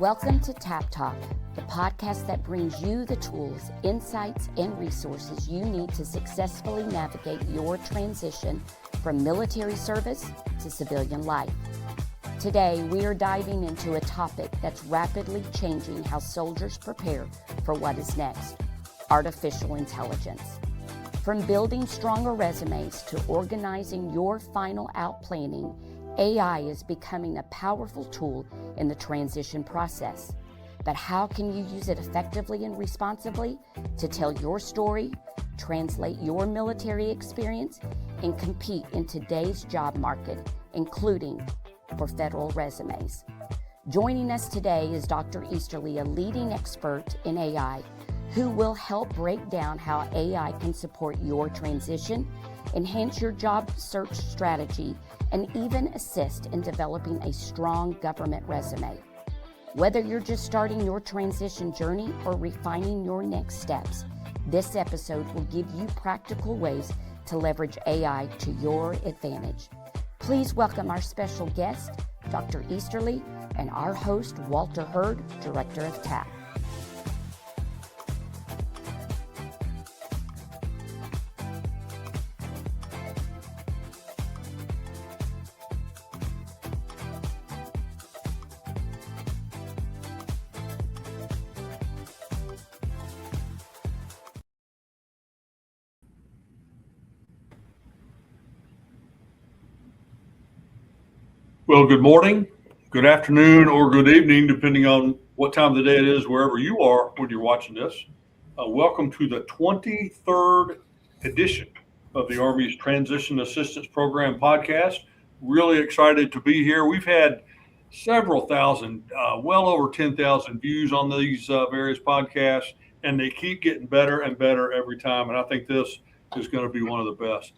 Welcome to Tap Talk, the podcast that brings you the tools, insights, and resources you need to successfully navigate your transition from military service to civilian life. Today, we are diving into a topic that's rapidly changing how soldiers prepare for what is next: artificial intelligence. From building stronger resumes to organizing your final out planning, AI is becoming a powerful tool in the transition process. But how can you use it effectively and responsibly to tell your story, translate your military experience, and compete in today's job market, including for federal resumes? Joining us today is Dr. Easterly, a leading expert in AI, who will help break down how AI can support your transition, enhance your job search strategy, and even assist in developing a strong government resume. Whether you're just starting your transition journey or refining your next steps, this episode will give you practical ways to leverage AI to your advantage. Please welcome our special guest, Dr. Easterly, and our host, Walter Hurd, Director of TAP. Well, good morning, good afternoon, or good evening, depending on what time of the day it is, wherever you are when you're watching this. Welcome to the 23rd edition of the Army's Transition Assistance Program podcast. Really excited to be here. We've had several thousand, well over 10,000 views on these various podcasts, and they keep getting better and better every time. And I think this is going to be one of the best.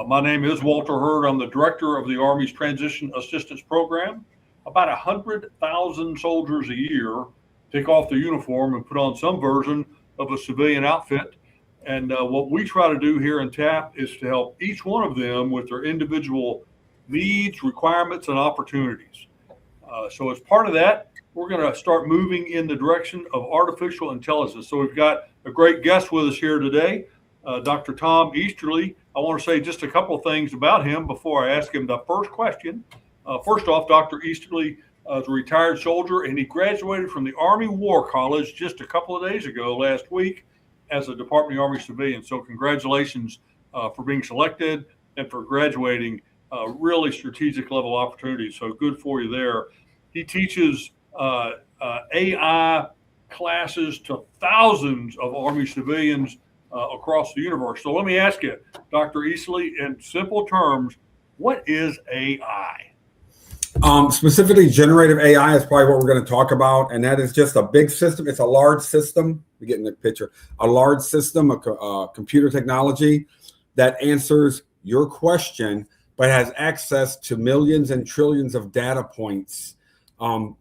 My name is Walter Hurd. I'm the director of the Army's Transition Assistance Program. About 100,000 soldiers a year take off their uniform and put on some version of a civilian outfit. And what we try to do here in TAP is to help each one of them with their individual needs, requirements, and opportunities. So as part of that, we're going to start moving in the direction of artificial intelligence. So we've got a great guest with us here today, Dr. Tom Easterly. I want to say just a couple of things about him before I ask him the first question. First off, Dr. Easterly is a retired soldier, and he graduated from the Army War College just a couple of days ago, last week, as a Department of the Army civilian. So congratulations for being selected and for graduating really strategic level opportunities. So good for you there. He teaches AI classes to thousands of Army civilians across the universe. So let me ask you, Dr. Easterly, in simple terms, what is AI? Specifically, generative AI is probably what we're going to talk about, and that is just a big system. It's a large system. We're getting the picture. A large system of computer technology that answers your question, but has access to millions and trillions of data points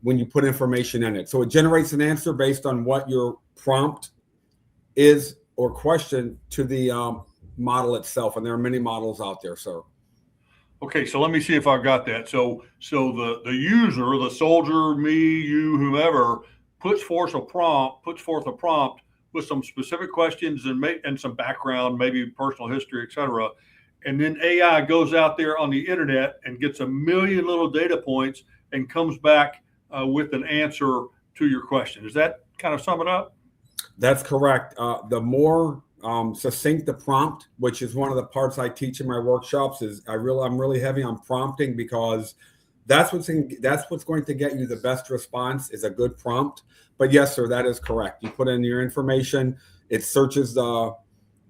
when you put information in it. So it generates an answer based on what your prompt is or question to the model itself. And there are many models out there, sir. Okay, so let me see if I've got that. So the user, the soldier, me, you, whomever, puts forth a prompt with some specific questions and some background, maybe personal history, et cetera. And then AI goes out there on the internet and gets a million little data points and comes back with an answer to your question. Does that kind of sum it up? That's correct. The more succinct the prompt, which is one of the parts I teach in my workshops, is I'm really heavy on prompting, because that's what's going to get you the best response is a good prompt. But yes, sir, that is correct. You put in your information, it searches the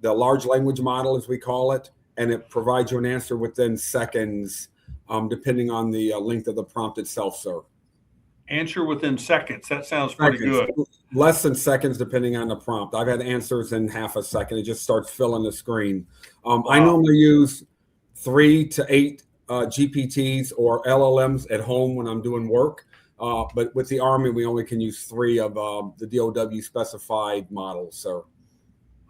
large language model, as we call it, and it provides you an answer within seconds, depending on the length of the prompt itself, sir. Answer within seconds. That sounds pretty good. Less than seconds, depending on the prompt. I've had answers in half a second. It just starts filling the screen. Wow. I normally use 3 to 8 GPTs or LLMs at home when I'm doing work. But with the Army, we only can use 3 of the DOW specified models, sir.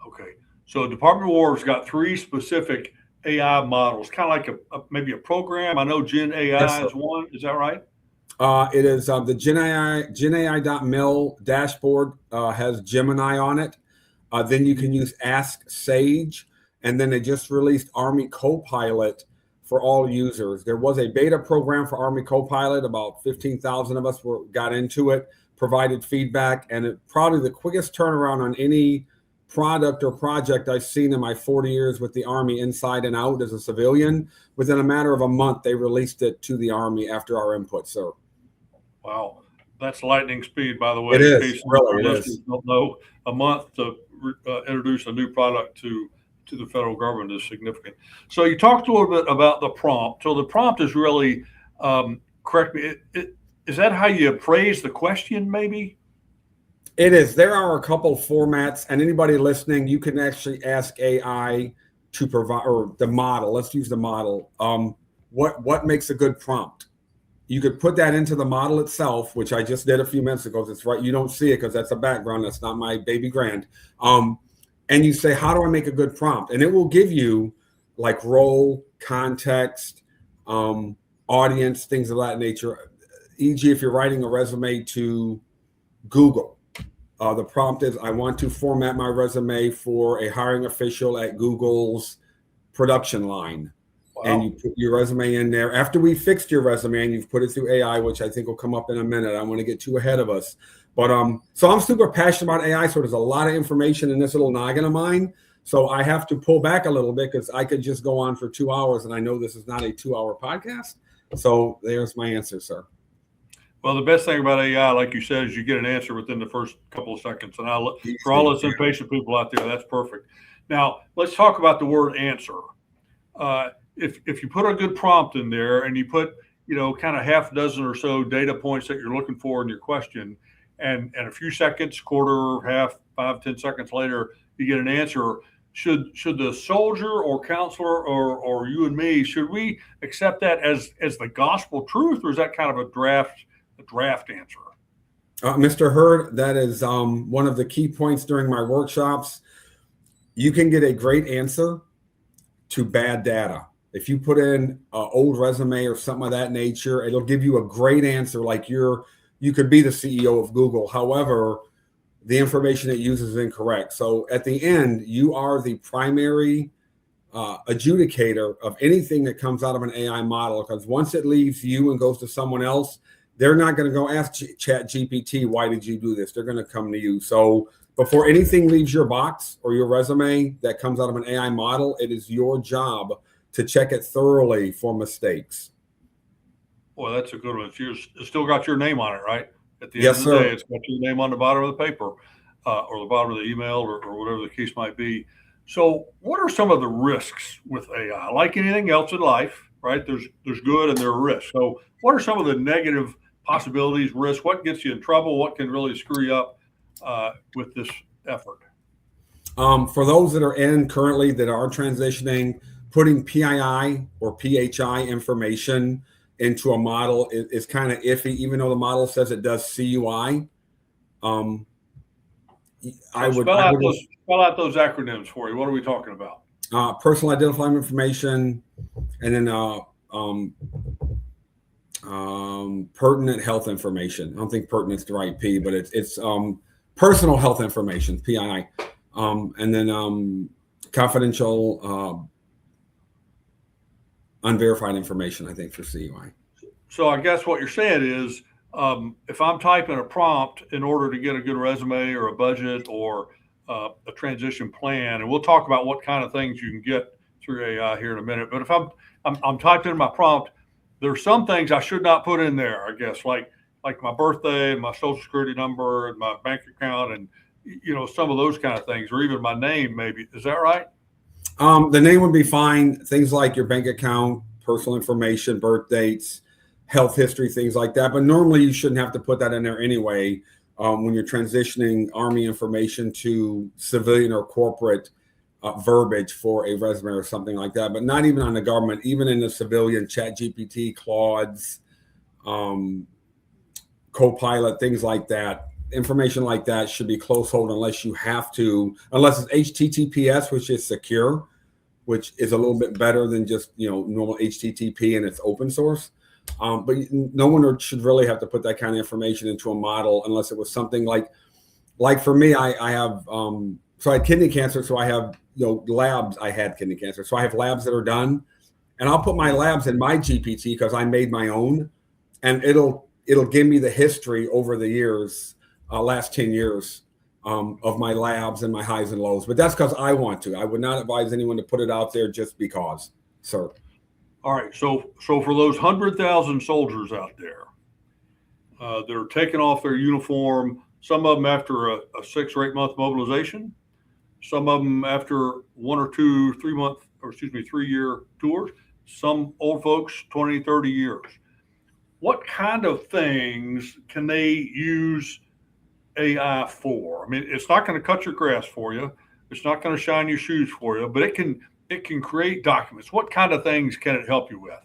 Okay. So Department of War has got 3 specific AI models, kind of like maybe a program. I know Gen AI is one. Is that right? It is the GenAI.mil dashboard has Gemini on it. Then you can use Ask Sage, and then they just released Army Copilot for all users. There was a beta program for Army Copilot. About 15,000 of us got into it, provided feedback, and it probably the quickest turnaround on any product or project I've seen in my 40 years with the Army inside and out as a civilian. Within a matter of a month, they released it to the Army after our input, sir. Wow. That's lightning speed, by the way. It in is, case really, our it listeners is. don't know, a month to introduce a new product to the federal government is significant. So you talked a little bit about the prompt. So the prompt is really, correct me, is that how you appraise the question, maybe? It is. There are a couple formats, and anybody listening, you can actually ask AI to provide, or the model. Let's use the model. What makes a good prompt? You could put that into the model itself, which I just did a few minutes ago. It's right. You don't see it because that's a background. That's not my baby grand. And you say, how do I make a good prompt? And it will give you like role, context, audience, things of that nature. E.g., if you're writing a resume to Google, the prompt is, I want to format my resume for a hiring official at Google's production line. Wow. And you put your resume in there. After we fixed your resume and you've put it through AI, which I think will come up in a minute, I don't want to get too ahead of us. But so I'm super passionate about AI. So there's a lot of information in this little noggin of mine. So I have to pull back a little bit because I could just go on for 2 hours. And I know this is not a 2-hour podcast. So there's my answer, sir. Well, the best thing about AI, like you said, is you get an answer within the first couple of seconds. And for all those impatient people out there, that's perfect. Now, let's talk about the word answer. If you put a good prompt in there and you put, kind of half a dozen or so data points that you're looking for in your question, and a few seconds, quarter, half, 5, 10 seconds later, you get an answer, should the soldier or counselor or you and me, should we accept that as the gospel truth, or is that kind of a draft answer? Mr. Hurd, that is one of the key points during my workshops. You can get a great answer to bad data. If you put in an old resume or something of that nature, it'll give you a great answer. Like you could be the CEO of Google. However, the information it uses is incorrect. So at the end, you are the primary adjudicator of anything that comes out of an AI model, because once it leaves you and goes to someone else, they're not going to go ask ChatGPT, why did you do this? They're going to come to you. So before anything leaves your box or your resume that comes out of an AI model, it is your job to check it thoroughly for mistakes. Well, that's a good one. It's still got your name on it, right? At the yes, end of the sir. day, it's got your name on the bottom of the paper or the bottom of the email or whatever the case might be. So what are some of the risks with AI? Like anything else in life, right? There's good and there are risks. So what are some of the negative possibilities, risks? What gets you in trouble? What can really screw you up with this effort? For those that are in currently that are transitioning, putting PII or PHI information into a model is kind of iffy, even though the model says it does CUI. Spell out those acronyms for you. What are we talking about? Personal identifying information, and then pertinent health information. I don't think pertinent's the right P, but it's personal health information, PII, and then confidential unverified information, I think, for CUI. So I guess what you're saying is, if I'm typing a prompt in order to get a good resume or a budget or a transition plan, and we'll talk about what kind of things you can get through AI here in a minute. But if I'm typing in my prompt, there's some things I should not put in there, I guess, like my birthday and my social security number and my bank account and some of those kind of things, or even my name, maybe. Is that right? The name would be fine. Things like your bank account, personal information, birth dates, health history, things like that. But normally you shouldn't have to put that in there anyway when you're transitioning Army information to civilian or corporate verbiage for a resume or something like that. But not even on the government, even in the civilian, ChatGPT, Claude's, Copilot, things like that. Information like that should be close hold unless it's HTTPS, which is secure, which is a little bit better than just normal HTTP and it's open source. But no one should really have to put that kind of information into a model unless it was something like for me, I have, so I had kidney cancer. So I have, labs. I had kidney cancer. So I have labs that are done, and I'll put my labs in my GPT because I made my own, and it'll give me the history over the years, last 10 years of my labs and my highs and lows. But that's because I want to. I would not advise anyone to put it out there just because, sir. All right. So for those 100,000 soldiers out there that are taking off their uniform, some of them after a 6 or 8 month mobilization, some of them after 1 or 2, 3-year tours, some old folks, 20, 30 years. What kind of things can they use AI for? I mean, it's not going to cut your grass for you. It's not going to shine your shoes for you, but it can create documents. What kind of things can it help you with?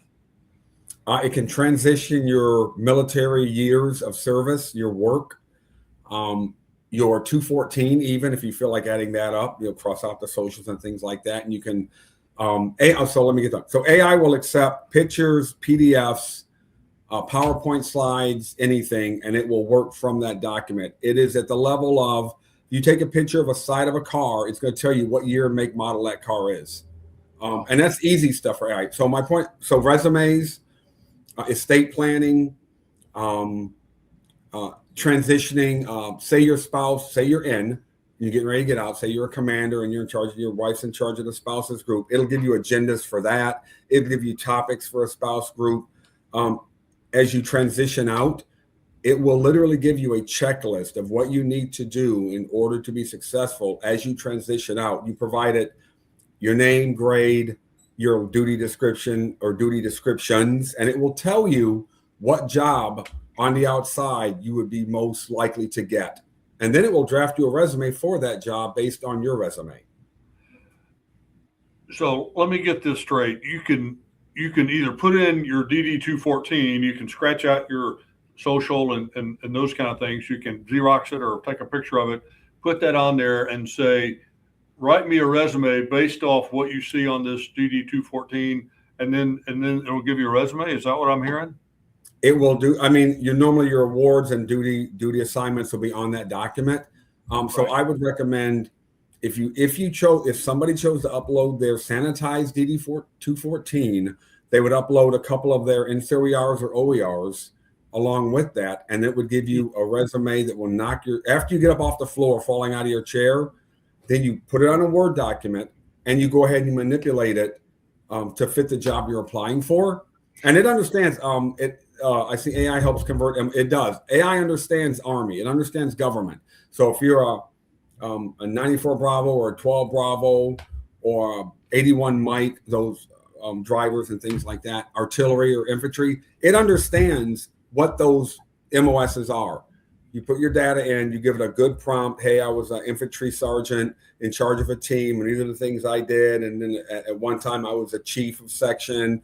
It can transition your military years of service, your work, your 214, even if you feel like adding that up, cross out the socials and things like that. And you can, so let me get done. So AI will accept pictures, PDFs, PowerPoint slides, anything, and it will work from that document. It is at the level of, you take a picture of a side of a car, it's going to tell you what year, make, model that car is. And that's easy stuff for AI. So my point, so resumes, estate planning, transitioning, say your spouse, say you're getting ready to get out, say you're a commander and you're in charge, your wife's in charge of the spouse's group. It'll give you agendas for that. It'll give you topics for a spouse group. As you transition out, it will literally give you a checklist of what you need to do in order to be successful as you transition out. You provide it your name, grade, your duty description or duty descriptions, and it will tell you what job on the outside you would be most likely to get. And then it will draft you a resume for that job based on your resume. So let me get this straight. You can either put in your DD-214, you can scratch out your social and those kind of things. You can Xerox it or take a picture of it, put that on there and say, write me a resume based off what you see on this DD-214, and then it'll give you a resume. Is that what I'm hearing? It will do. I mean, your awards and duty assignments will be on that document. So I would recommend if somebody chose to upload their sanitized DD-214, they would upload a couple of their NCOERs or OERs along with that, and it would give you a resume that will after you get up off the floor, falling out of your chair, then you put it on a Word document and you go ahead and manipulate it to fit the job you're applying for. And it understands I see AI helps convert. It does. AI understands Army. It understands government. So if you're a 94 Bravo or a 12 Bravo or 81 Mike, those drivers and things like that, artillery or infantry, it understands what those MOSs are. You put your data in, you give it a good prompt. Hey, I was an infantry sergeant in charge of a team, and these are the things I did. And then at one time I was a chief of section.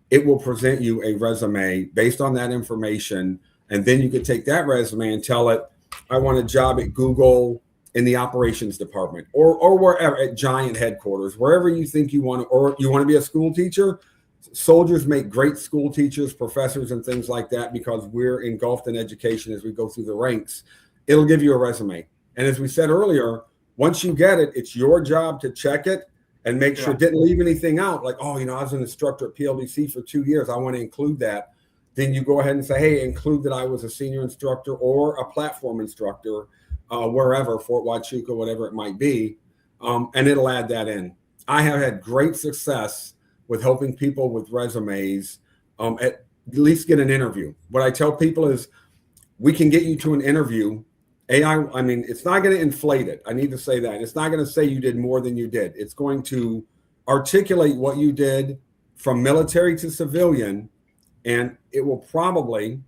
It will present you a resume based on that information. And then you can take that resume and tell it, I want a job at Google in the operations department or wherever, at Giant headquarters, wherever you think you want to, or you want to be a school teacher. Soldiers make great school teachers, professors, and things like that because we're engulfed in education as we go through the ranks. It'll give you a resume. And as we said earlier, once you get it, it's your job to check it and make sure it didn't leave anything out. Like, I was an instructor at PLDC for 2 years. I want to include that. Then you go ahead and say, hey, include that I was a senior instructor or a platform instructor, wherever, Fort Huachuca, whatever it might be. And it'll add that in. I have had great success with helping people with resumes at least get an interview. What I tell people is we can get you to an interview. AI, it's not going to inflate it. I need to say that. It's not going to say you did more than you did. It's going to articulate what you did from military to civilian, and it will probably,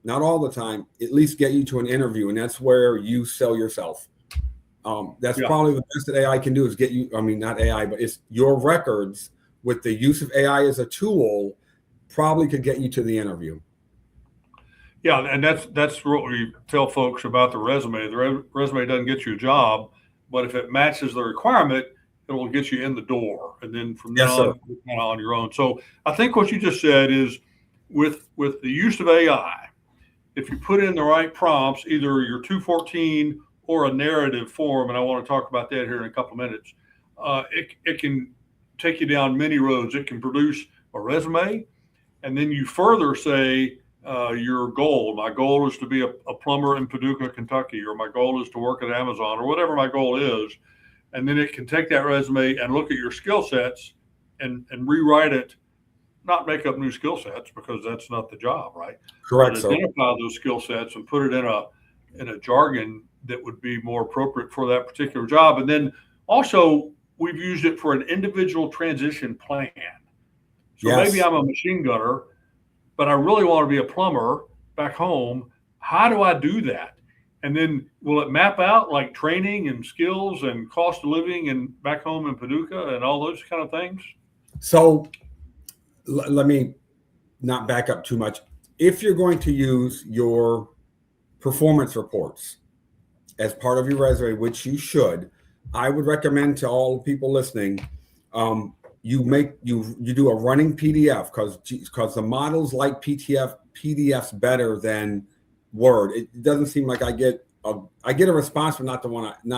not all the time, at least get you to an interview, and that's where you sell yourself. That's probably the best that AI can do is get you, not AI, but it's your records with the use of AI as a tool probably could get you to the interview. Yeah, and that's what we tell folks about the resume. The resume doesn't get you a job, but if it matches the requirement, it'll get you in the door, and then from then Yes, sir. on, you're kind of on your own. So I think what you just said is with the use of AI, if you put in the right prompts, either your 214 or a narrative form, and I want to talk about that here in a couple of minutes, it can take you down many roads. It can produce a resume, and then you further say your goal. My goal is to be a plumber in Paducah, Kentucky, or my goal is to work at Amazon, or whatever my goal is. And then it can take that resume and look at your skill sets and rewrite it, not make up new skill sets because that's not the job, right? Correct, But sir. identify those skill sets and put it in a jargon that would be more appropriate for that particular job. And then also we've used it for an individual transition plan. So Yes. maybe I'm a machine gunner, but I really want to be a plumber back home. How do I do that? And then will it map out like training and skills and cost of living and back home in Paducah and all those kind of things? So let me not back up too much. If you're going to use your performance reports as part of your resume, which you should, I would recommend to all people listening, you do a running PDF because the models like PDFs better than Word. It doesn't seem like I get a response, but not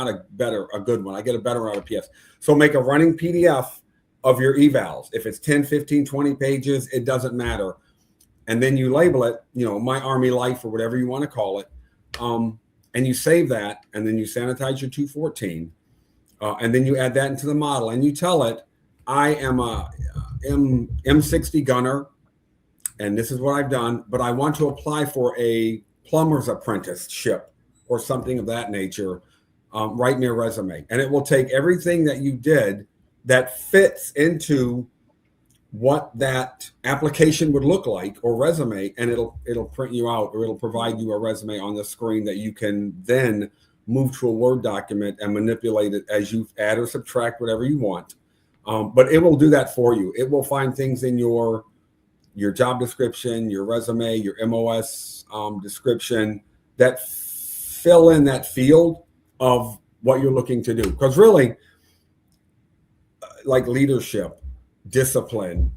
a good one. I get a better one out of PS. So make a running PDF of your evals. If it's 10, 15, 20 pages, it doesn't matter. And then you label it, My Army Life or whatever you want to call it. And you save that, and then you sanitize your 214. And then you add that into the model, and you tell it, I am a M60 gunner, and this is what I've done, but I want to apply for a plumber's apprenticeship or something of that nature. Write me a resume. And it will take everything that you did that fits into what that application would look like or resume, and it'll print you out, or it'll provide you a resume on the screen that you can then move to a Word document and manipulate it as you add or subtract whatever you want. But it will do that for you. It will find things in your job description, your resume, your MOS description that fill in that field of what you're looking to do. Because really, like leadership, discipline,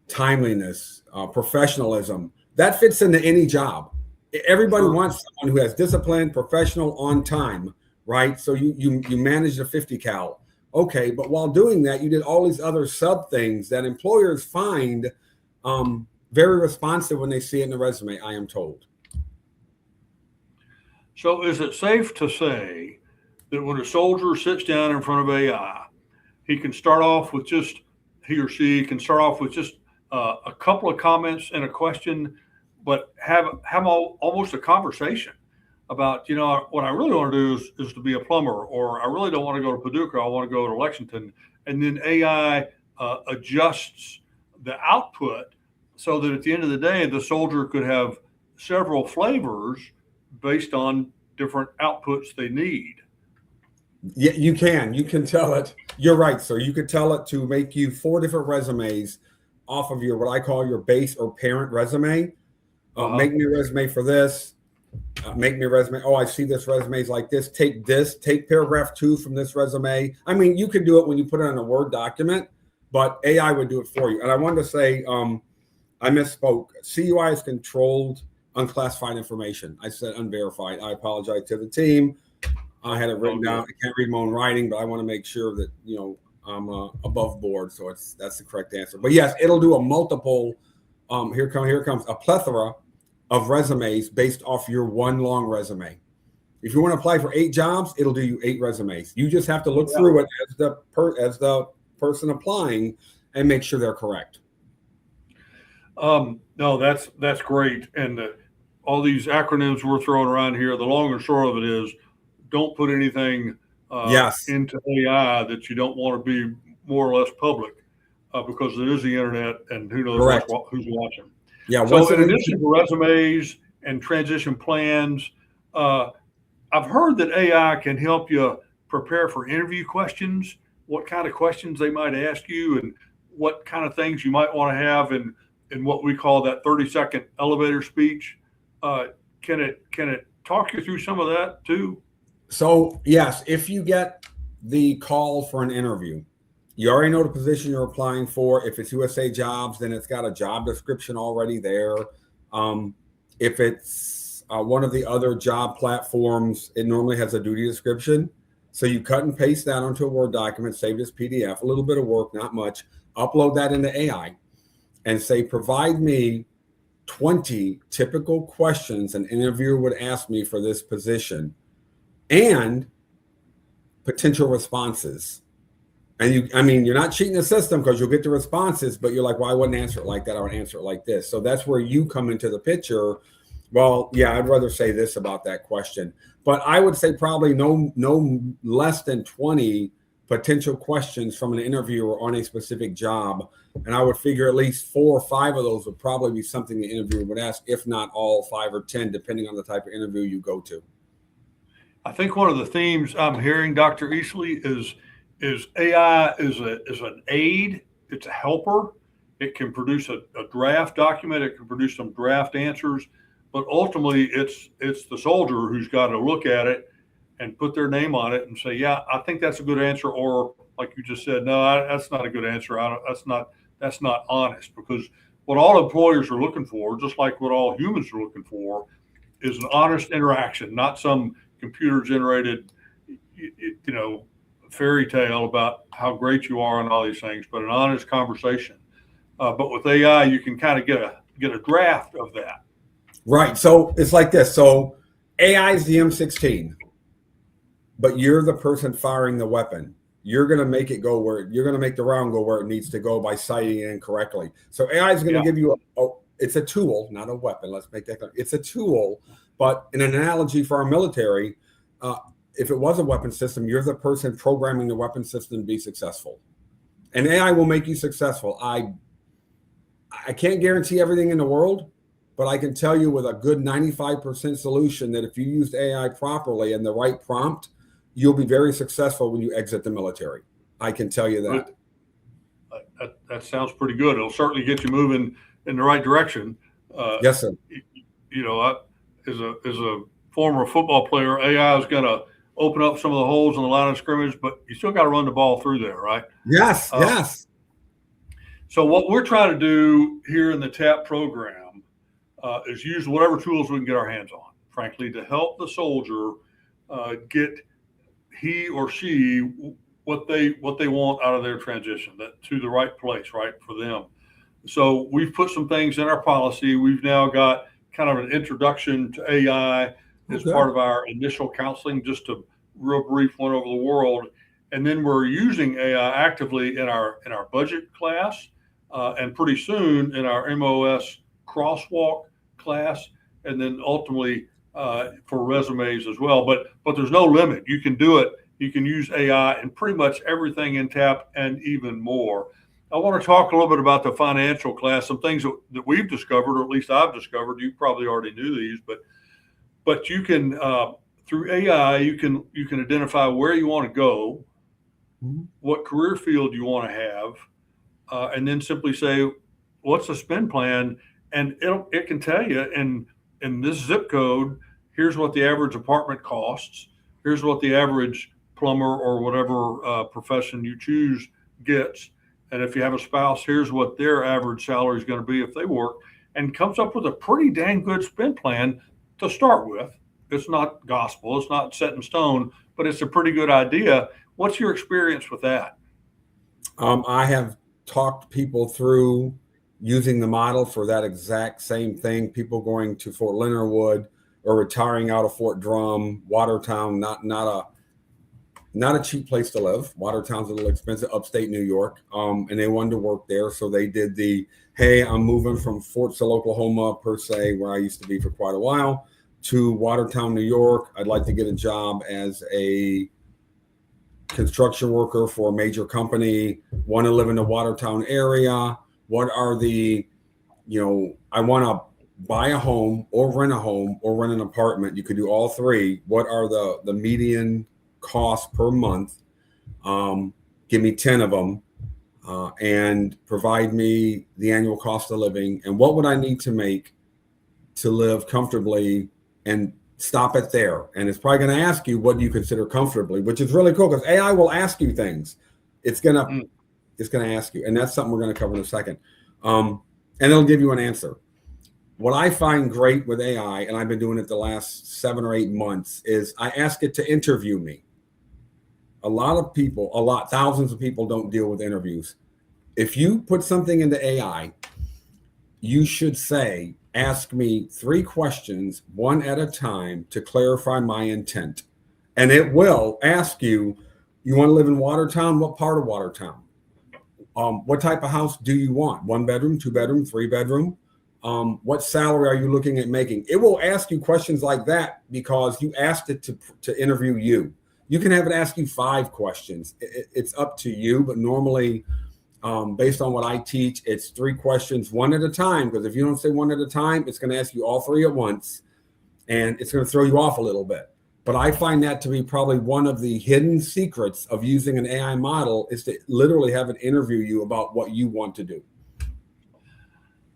timeliness, professionalism, that fits into any job. Everybody wants someone who has discipline, professional, on time, right? So you manage the 50 cal. Okay, but while doing that, you did all these other sub things that employers find very responsive when they see it in the resume, I am told. So is it safe to say that when a soldier sits down in front of AI, he or she can start off with just a couple of comments and a question, but have almost a conversation about, what I really want to do is to be a plumber, or I really don't want to go to Paducah, I want to go to Lexington. And then AI adjusts the output so that at the end of the day, the soldier could have several flavors based on different outputs they need. Yeah, you can tell it. You're right, sir. You could tell it to make you 4 different resumes off of your, what I call your base or parent resume. Make me a resume for this. Make me a resume. Oh, I see this resume is like this. Take paragraph 2 from this resume. I mean, you can do it when you put it in a Word document, but AI would do it for you. And I wanted to say, I misspoke. CUI is controlled unclassified information. I said unverified. I apologize to the team. I had it written down. I can't read my own writing, but I want to make sure that, I'm above board. So that's the correct answer. But yes, it'll do a multiple. Here comes a plethora of resumes based off your one long resume. If you want to apply for 8 jobs, it'll do you 8 resumes. You just have to look through it as the person applying and make sure they're correct. No, that's great. And all these acronyms we're throwing around here, the long and short of it is, don't put anything into AI that you don't want to be more or less public, because it is the internet and who knows who's watching. Yeah. So in addition to resumes and transition plans, I've heard that AI can help you prepare for interview questions, what kind of questions they might ask you, and what kind of things you might want to have in what we call that 30-second elevator speech. Can it talk you through some of that too? So yes, if you get the call for an interview. You already know the position you're applying for. If it's USA Jobs, then it's got a job description already there. If it's one of the other job platforms, it normally has a duty description. So you cut and paste that onto a Word document, save it as PDF, a little bit of work, not much, upload that into AI and say, provide me 20 typical questions an interviewer would ask me for this position and potential responses. And you're not cheating the system because you'll get the responses, but you're like, well, I wouldn't answer it like that. I would answer it like this. So that's where you come into the picture. Well, yeah, I'd rather say this about that question, but I would say probably no less than 20 potential questions from an interviewer on a specific job. And I would figure at least 4 or 5 of those would probably be something the interviewer would ask, if not all 5 or 10, depending on the type of interview you go to. I think one of the themes I'm hearing, Dr. Easley, is AI is an aid. It's a helper. It can produce a draft document. It can produce some draft answers, but ultimately it's the soldier who's got to look at it and put their name on it and say, yeah, I think that's a good answer. Or like you just said, no, that's not a good answer. That's not honest, because what all employers are looking for, just like what all humans are looking for, is an honest interaction, not some computer generated, fairy tale about how great you are and all these things, but an honest conversation. But with AI, you can kind of get a draft of that. Right. So it's like this. So AI is the M16, but you're the person firing the weapon. You're going to make it go you're going to make the round go where it needs to go by sighting it in correctly. So AI is going to give you it's a tool, not a weapon. Let's make that clear. It's a tool, but in an analogy for our military, if it was a weapon system, you're the person programming the weapon system to be successful. And AI will make you successful. I can't guarantee everything in the world, but I can tell you with a good 95% solution that if you used AI properly and the right prompt, you'll be very successful when you exit the military. I can tell you that. That sounds pretty good. It'll certainly get you moving in the right direction. Yes, sir. As a former football player, AI is going to open up some of the holes in the line of scrimmage, but you still got to run the ball through there, right? Yes, yes. So what we're trying to do here in the TAP program is use whatever tools we can get our hands on, frankly, to help the soldier get he or she what they want out of their transition, that to the right place, right, for them. So we've put some things in our policy. We've now got kind of an introduction to AI as part of our initial counseling, just a real brief one over the world. And then we're using AI actively in our budget class, and pretty soon in our MOS crosswalk class, and then ultimately for resumes as well. But there's no limit. You can do it. You can use AI in pretty much everything in TAP and even more. I want to talk a little bit about the financial class, some things that we've discovered, or at least I've discovered. You probably already knew these, but you can through AI, you can identify where you want to go, what career field you want to have, and then simply say, what's the spend plan? And it can tell you in this zip code, here's what the average apartment costs. Here's what the average plumber or whatever profession you choose gets. And if you have a spouse, here's what their average salary is going to be if they work, and comes up with a pretty dang good spend plan to start with. It's not gospel, it's not set in stone, but it's a pretty good idea. What's your experience with that? I have talked people through using the model for that exact same thing. People going to Fort Leonard Wood or retiring out of Fort Drum, Watertown, not a cheap place to live. Watertown's a little expensive, upstate New York, and they wanted to work there. So they did hey, I'm moving from Fort Sill, Oklahoma, per se, where I used to be for quite a while, to Watertown, New York. I'd like to get a job as a construction worker for a major company, want to live in the Watertown area. What are I want to buy a home or rent an apartment. You could do all three. What are the median cost per month? Give me 10 of them, and provide me the annual cost of living. And what would I need to make to live comfortably and stop it there. And it's probably going to ask you, what do you consider comfortably, which is really cool because AI will ask you things. It's going to ask you. And that's something we're going to cover in a second. And it'll give you an answer. What I find great with AI, and I've been doing it the last 7 or 8 months, is I ask it to interview me. Thousands of people don't deal with interviews. If you put something into AI, you should say, ask me 3 questions, one at a time, to clarify my intent. And it will ask you, you want to live in Watertown? What part of Watertown? What type of house do you want? 1 bedroom, 2 bedroom, 3 bedroom? What salary are you looking at making? It will ask you questions like that because you asked it to interview you. You can have it ask you 5 questions. It's up to you, but normally, based on what I teach, it's 3 questions, one at a time. Because if you don't say one at a time, it's going to ask you all 3 at once, and it's going to throw you off a little bit. But I find that to be probably one of the hidden secrets of using an AI model is to literally have it interview you about what you want to do.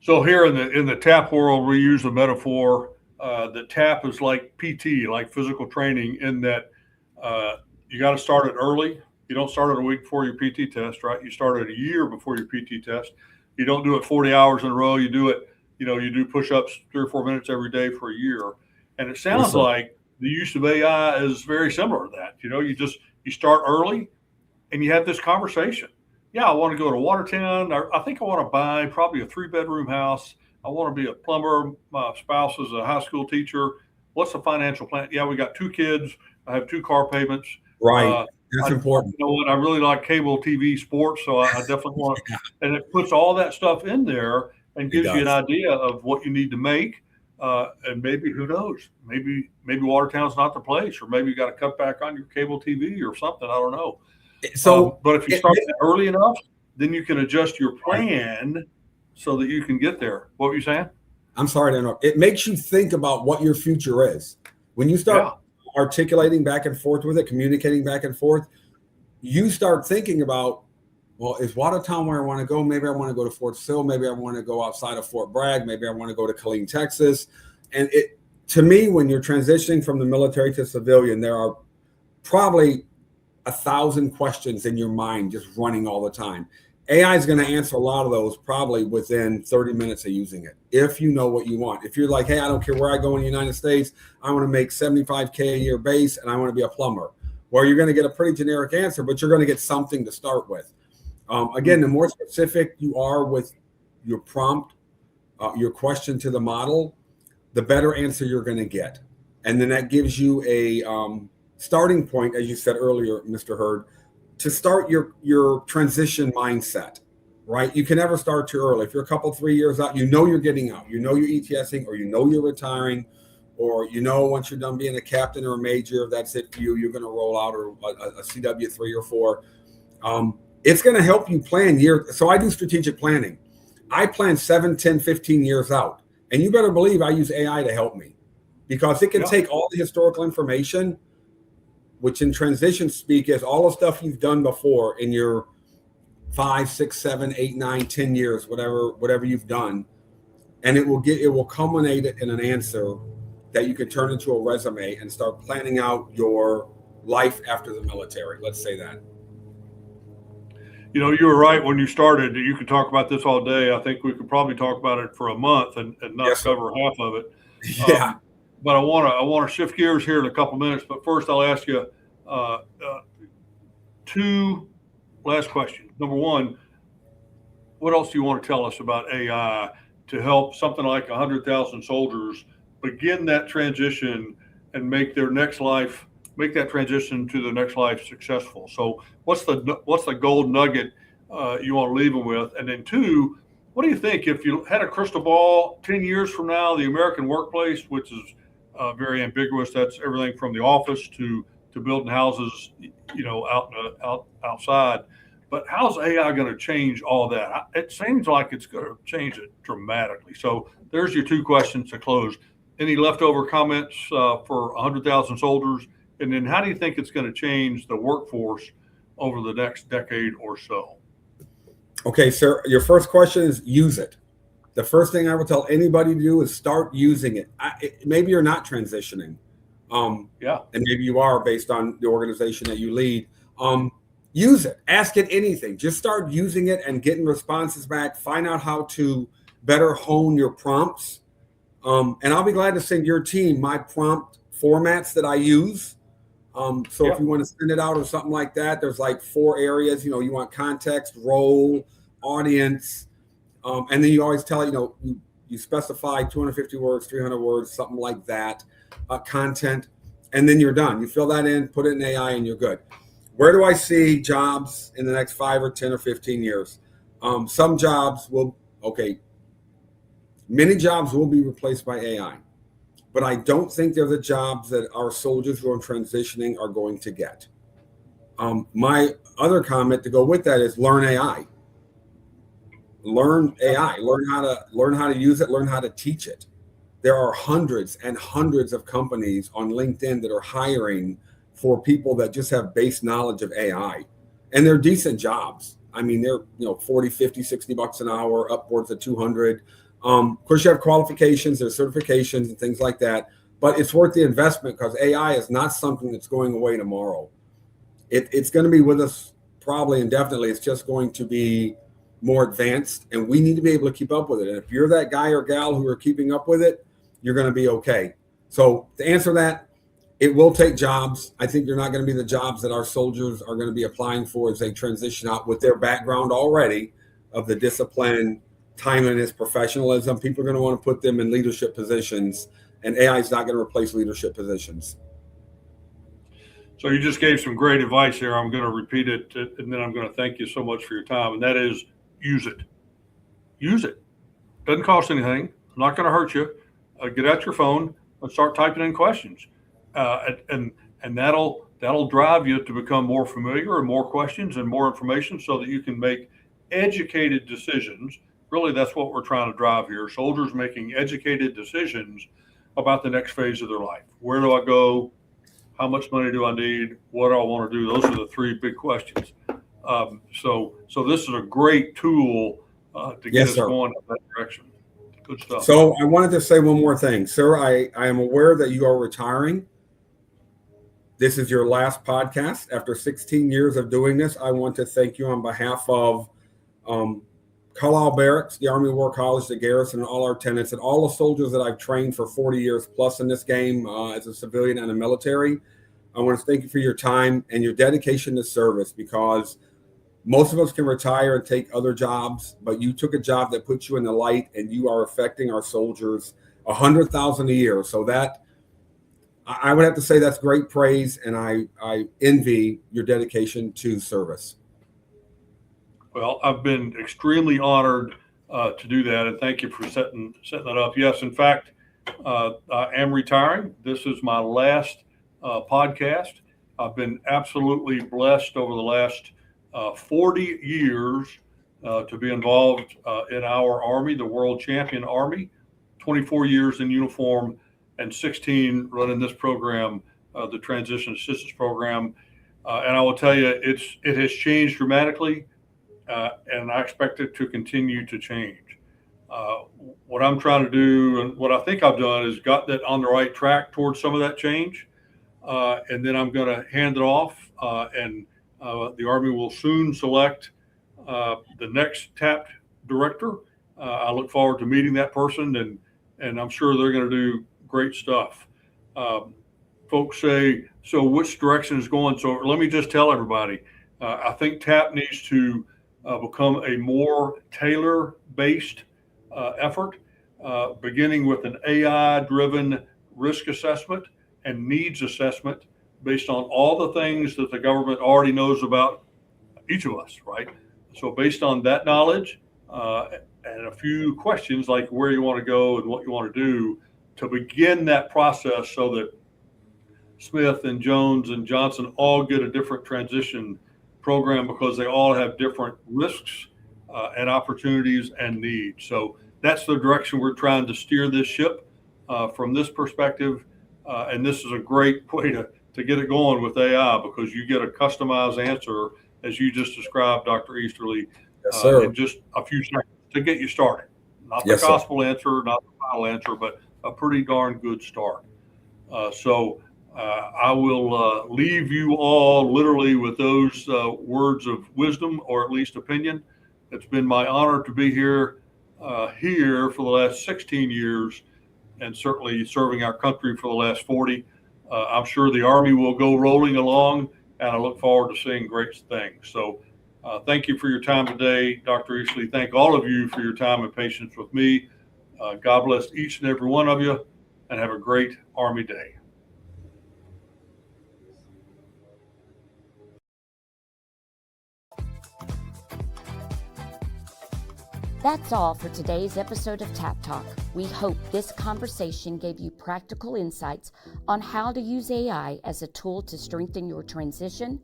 So here in the TAP world, we use the metaphor that TAP is like PT, like physical training, in that you got to start it early. You don't start it a week before your PT test, right? You start it a year before your PT test. You don't do it 40 hours in a row. You do it, you do push-ups 3 or 4 minutes every day for a year. And it sounds like the use of AI is very similar to that. You start early and you have this conversation. Yeah, I want to go to Watertown. I think I want to buy probably a 3-bedroom house. I want to be a plumber. My spouse is a high school teacher. What's the financial plan? Yeah, we got 2 kids. I have 2 car payments. Right. That's important. You know what? I really like cable TV sports, so I definitely want to. And it puts all that stuff in there and gives you an idea of what you need to make. And maybe, who knows? Maybe Watertown's not the place, or maybe you got to cut back on your cable TV or something. I don't know. So, but if you start early enough, then you can adjust your plan so that you can get there. What were you saying? I'm sorry to interrupt. It makes you think about what your future is. When you start articulating back and forth with it, communicating back and forth, you start thinking about, well, is Watertown where I want to go? Maybe I want to go to Fort Sill. Maybe I want to go outside of Fort Bragg. Maybe I want to go to Killeen, Texas. And to me, when you're transitioning from the military to civilian, there are probably 1,000 questions in your mind just running all the time. AI is going to answer a lot of those probably within 30 minutes of using it, if you know what you want. If you're like, hey, I don't care where I go in the United States, I want to make $75K a year base and I want to be a plumber. Well, you're going to get a pretty generic answer, but you're going to get something to start with. Again, the more specific you are with your prompt, your question to the model, the better answer you're going to get. And then that gives you a starting point, as you said earlier, Mr. Hurd, to start your transition mindset, right? You can never start too early. If you're a couple, 3 years out, you're getting out, you're ETSing, or you're retiring, or once you're done being a captain or a major, that's it for you. You're going to roll out, or a CW 3 or 4. It's going to help you plan years. So I do strategic planning. I plan 7, 10, 15 years out. And you better believe I use AI to help me, because it can take all the historical information, which in transition speak is all the stuff you've done before in your 5, 6, 7, 8, 9, 10 years, whatever you've done. And it will culminate it in an answer that you can turn into a resume and start planning out your life after the military. Let's say that. You were right when you started. You could talk about this all day. I think we could probably talk about it for a month and not cover half of it. Yeah. But I want to shift gears here in a couple minutes. But first, I'll ask you 2 last questions. Number one, what else do you want to tell us about AI to help something like 100,000 soldiers begin that transition and make that transition to the next life successful? So what's the gold nugget you want to leave them with? And then 2, what do you think, if you had a crystal ball 10 years from now, the American workplace, which is very ambiguous, that's everything from the office to building houses, outside. But how's AI going to change all that? It seems like it's going to change it dramatically. So there's your 2 questions to close. Any leftover comments for 100,000 soldiers? And then how do you think it's going to change the workforce over the next decade or so? Okay, sir, your first question is use it. The first thing I would tell anybody to do is start using it. Maybe you're not transitioning. Yeah. And maybe you are based on the organization that you lead. Use it. Ask it anything. Just start using it and getting responses back. Find out how to better hone your prompts. And I'll be glad to send your team my prompt formats that I use. So if you want to send it out or something like that, there's like 4 areas. You want context, role, audience, and then you always tell it. You specify 250 words, 300 words, something like that, content, and then you're done. You fill that in, put it in AI, and you're good. Where do I see jobs in the next 5 or 10 or 15 years? Some jobs many jobs will be replaced by AI, but I don't think they're the jobs that our soldiers who are transitioning are going to get. My other comment to go with that is learn AI. Learn AI. Learn how to use it. Learn how to teach it. There are hundreds and hundreds of companies on LinkedIn that are hiring for people that just have base knowledge of AI, and they're decent jobs. I mean, they're 40, 50, 60 bucks an hour, upwards of 200. Of course, you have qualifications, there's certifications and things like that, but it's worth the investment because AI is not something that's going away tomorrow. It's going to be with us probably indefinitely. It's just going to be more advanced, and we need to be able to keep up with it. And if you're that guy or gal who are keeping up with it, you're going to be okay. So to answer that, it will take jobs. I think they're not going to be the jobs that our soldiers are going to be applying for as they transition out with their background already of the discipline, timeliness, professionalism. People are going to want to put them in leadership positions, and AI is not going to replace leadership positions. So you just gave some great advice here. I'm going to repeat it, and then I'm going to thank you so much for your time. And that is, use it. Use it. Doesn't cost anything. Not going to hurt you. Get out your phone and start typing in questions, and that'll drive you to become more familiar and more questions and more information, so that you can make educated decisions. Really, that's what we're trying to drive here. Soldiers making educated decisions about the next phase of their life. Where do I go? How much money do I need? What do I want to do? Those are the 3 big questions. So this is a great tool to get us going in that direction. Good stuff. So I wanted to say one more thing. Sir, I am aware that you are retiring. This is your last podcast. After 16 years of doing this, I want to thank you on behalf of Carlisle Barracks, the Army War College, the Garrison, and all our tenants, and all the soldiers that I've trained for 40 years plus in this game as a civilian and a military. I want to thank you for your time and your dedication to service, because most of us can retire and take other jobs, but you took a job that puts you in the light, and you are affecting our soldiers $100,000 a year. So that, I would have to say, that's great praise, and I envy your dedication to service. Well, I've been extremely honored to do that, and thank you for setting that up. Yes, in fact, I am retiring. This is my last podcast. I've been absolutely blessed over the last 40 years to be involved in our Army, the World Champion Army, 24 years in uniform, and 16 running this program, the Transition Assistance Program. And I will tell you, it has changed dramatically. And I expect it to continue to change. What I'm trying to do, and what I think I've done, is got that on the right track towards some of that change. And then I'm going to hand it off, and the Army will soon select the next TAP director. I look forward to meeting that person, and I'm sure they're going to do great stuff. Folks say, so which direction is going? So let me just tell everybody, I think TAP needs to become a more tailor-based effort, beginning with an AI-driven risk assessment and needs assessment based on all the things that the government already knows about each of us, right? So based on that knowledge and a few questions like where you want to go and what you want to do, to begin that process so that Smith and Jones and Johnson all get a different transition program, because they all have different risks and opportunities and needs. So that's the direction we're trying to steer this ship from this perspective. And this is a great way to get it going with AI, because you get a customized answer, as you just described, Dr. Easterly, in just a few seconds to get you started. Not the gospel answer, not the final answer, but a pretty darn good start. So I will leave you all literally with those words of wisdom, or at least opinion. It's been my honor to be here for the last 16 years, and certainly serving our country for the last 40. I'm sure the Army will go rolling along, and I look forward to seeing great things. So thank you for your time today, Dr. Easley. Thank all of you for your time and patience with me. God bless each and every one of you, and have a great Army Day. That's all for today's episode of Tap Talk. We hope this conversation gave you practical insights on how to use AI as a tool to strengthen your transition,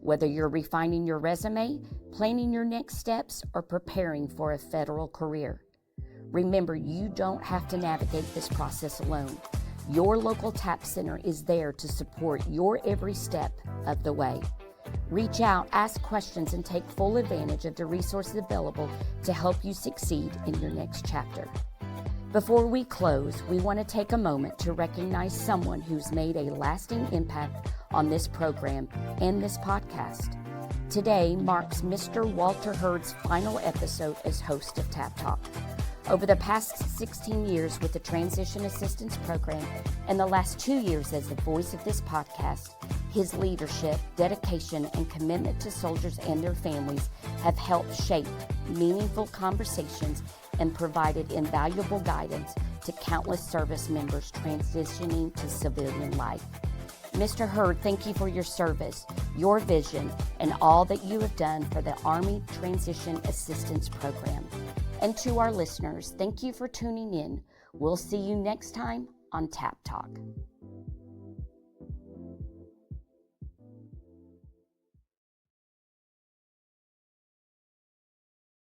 whether you're refining your resume, planning your next steps, or preparing for a federal career. Remember, you don't have to navigate this process alone. Your local TAP Center is there to support your every step of the way. Reach out, ask questions, and take full advantage of the resources available to help you succeed in your next chapter. Before we close, we want to take a moment to recognize someone who's made a lasting impact on this program and this podcast. Today marks Mr. Walter Hurd's final episode as host of Tap Talk. Over the past 16 years with the Transition Assistance Program and the last 2 years as the voice of this podcast, his leadership, dedication, and commitment to soldiers and their families have helped shape meaningful conversations and provided invaluable guidance to countless service members transitioning to civilian life. Mr. Hurd, thank you for your service, your vision, and all that you have done for the Army Transition Assistance Program. And to our listeners, thank you for tuning in. We'll see you next time on Tap Talk.